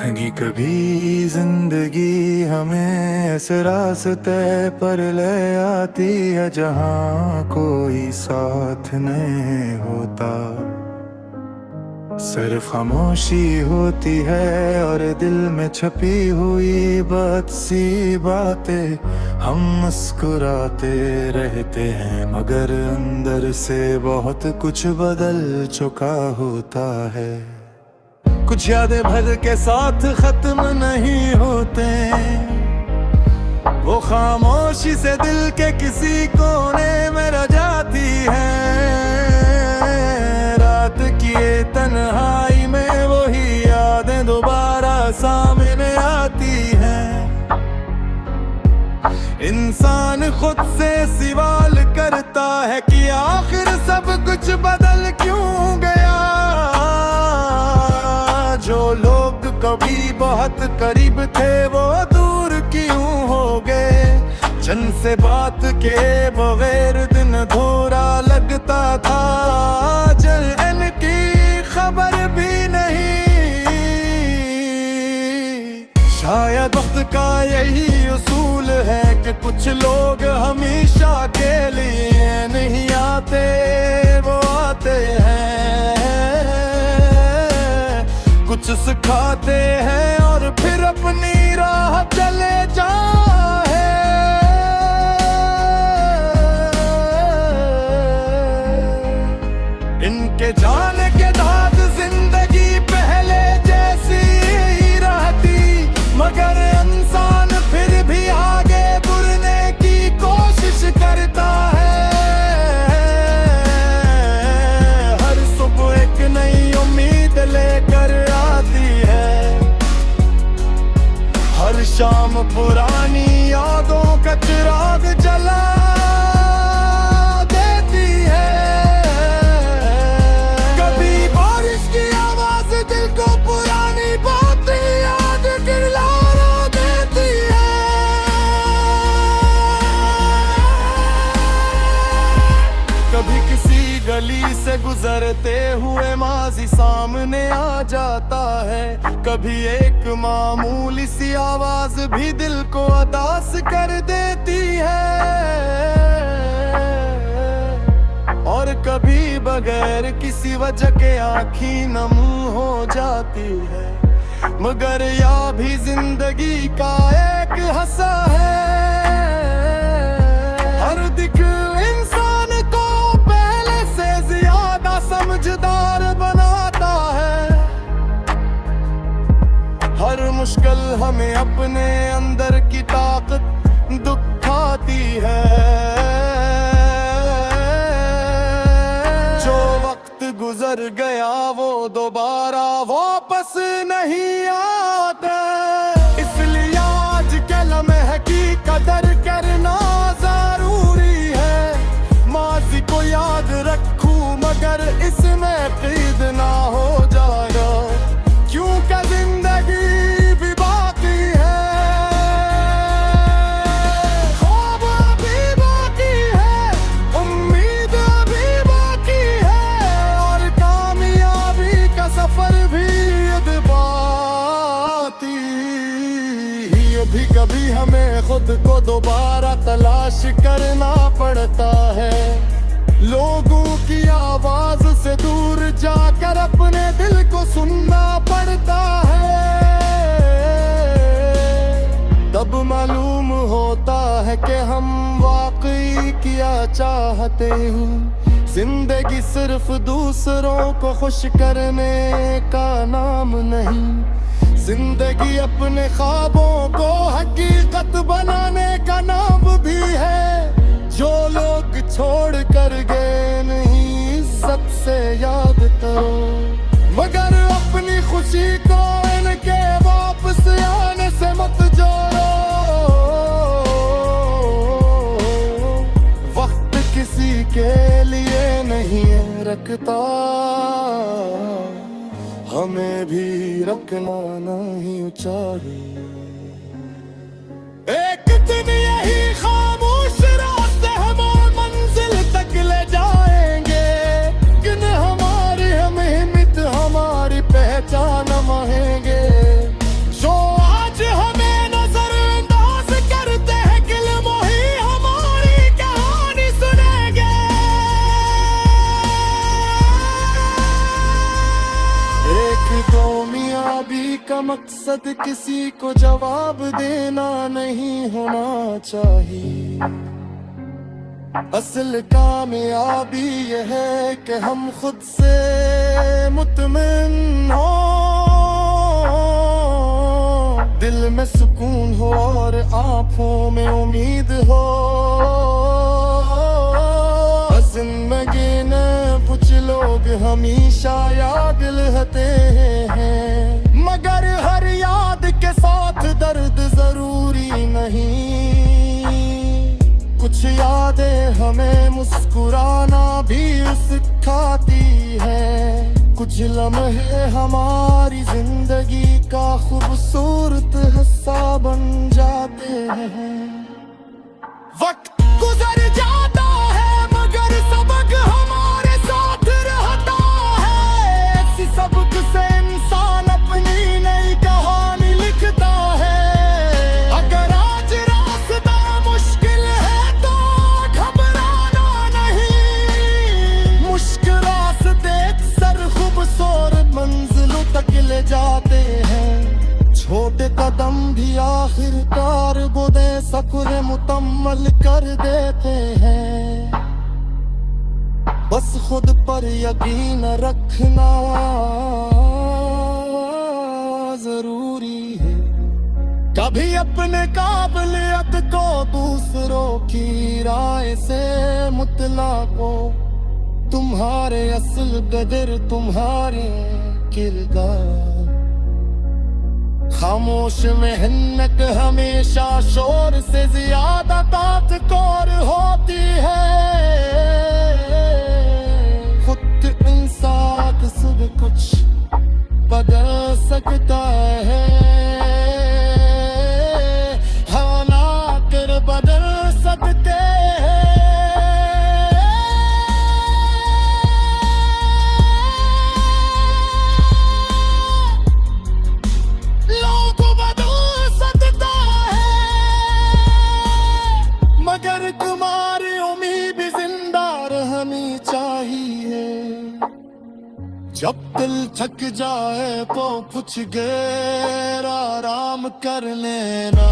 कहीं कभी जिंदगी हमें ऐसे रास्ते पर ले आती है जहाँ कोई साथ नहीं होता। सिर्फ खामोशी होती है और दिल में छपी हुई बात सी बातें। हम मुस्कुराते रहते हैं मगर अंदर से बहुत कुछ बदल चुका होता है। कुछ यादें भर के साथ खत्म नहीं होते, वो खामोशी से दिल के किसी कोने में रह जाती है। रात की ये तन्हाई में वही यादें दोबारा सामने आती हैं। इंसान खुद से सवाल करता है कि आखिर सब कुछ बदल क्यों गया। जो लोग कभी बहुत करीब थे वो दूर क्यों हो गए। जन से बात के बगैर दिन थोड़ा लगता था, जलन की खबर भी नहीं। शायद वक्त का यही उसूल है कि कुछ लोग हमेशा के लिए नहीं आते, वो आते हैं, कुछ सिखाते हैं और फिर अपनी राह चले जाए। इनके जाने के बाद जिंदगी पहले जैसी ही रहती, मगर इंसान फिर भी आगे बढ़ने की कोशिश करता है। हर सुबह एक नई उम्मीद लेकर शाम पुरानी यादों का चिराग जला देती है। कभी बारिश की आवाज दिल को पुरानी बातें याद दिला देती है। कभी किसी गली से गुजरते हुए माजी सामने आ जाता है। कभी एक मामूली सी आवाज भी दिल को उदास कर देती है। और कभी बगैर किसी वजह के आँखी नम हो जाती है। मगर यह भी जिंदगी का एक हिस्सा है। हर दिख इंसान को पहले से ज्यादा समझदार बनाता है। हर मुश्किल हमें अपने अंदर की ताकत दिखाती है। जो वक्त गुजर गया वो दोबारा वापस नहीं आता। इसलिए आज के लम्हे की कदर करना जरूरी है। माजी को याद रखूं मगर इसमें कैद ना हो जाएगा, क्योंकि जिंदगी भी बाकी है। ख्वाब अभी बाकी है, उम्मीद अभी बाकी है, और कामयाबी का सफर भी अधबाती। अभी कभी हमें खुद को दोबारा तलाश करना पड़ता है। लोगों की आवाज से दूर जाकर अपने दिल को सुनना पड़ता है। तब मालूम होता है कि हम वाकई क्या चाहते हैं। जिंदगी सिर्फ दूसरों को खुश करने का नाम नहीं, जिंदगी अपने ख्वाबों को हकीकत बनाने का नाम भी है। जो लोग छोड़ कर गए नहीं इज्जत से याद करो, मगर अपनी खुशी को इनके वापस आने से मत जोड़ो। वक्त किसी के लिए नहीं रखता, हमें भी रखना नहीं चाहिए। एक दिन यही खामोश रास्ते हमारी मंजिल तक ले जाएंगे। किन हमारी हम हिम्मत हमारी पहचान माहेंगे। मकसद किसी को जवाब देना नहीं होना चाहिए। असल कामयाबी ये है कि हम खुद से मुतमिन हो, दिल में सुकून हो और आंखों में उम्मीद हो। जिंदगी में कुछ लोग हमेशा याद रहते हैं, मगर हर याद के साथ दर्द जरूरी नहीं। कुछ यादें हमें मुस्कुराना भी सिखाती है, कुछ लम्हे हमारी जिंदगी का खूबसूरत हिस्सा बन जाते हैं। वक्त गुजर जाता है मगर सबक हमारे साथ रहता है, ऐसी सबक से इंसान अपनी नई कहानी लिखता है। अगर आज रास्ता मुश्किल है तो घबराना नहीं, मुश्किल रास्ते अक्सर खूबसूरत मंजिलों तक ले जाते हैं। छोटे कदम भी आखिरकार बुदे सकुरे मुकम्मल कर देते हैं। बस खुद पर यकीन रखना जरूरी है। कभी अपने काबिलियत को दूसरों की राय से मुतला को, तुम्हारे असल कदर तुम्हारे किरदार। खामोश मेहनत हमेशा शोर से ज्यादा ताकतवर होती है। खुद इंसान सब कुछ बदल सकता है, हालात बदल सकते हैं। मगर तुम्हारी उम्मीद भी जिंदा रहनी चाहिए। जब दिल थक जाए तो कुछ गैर आराम कर लेना।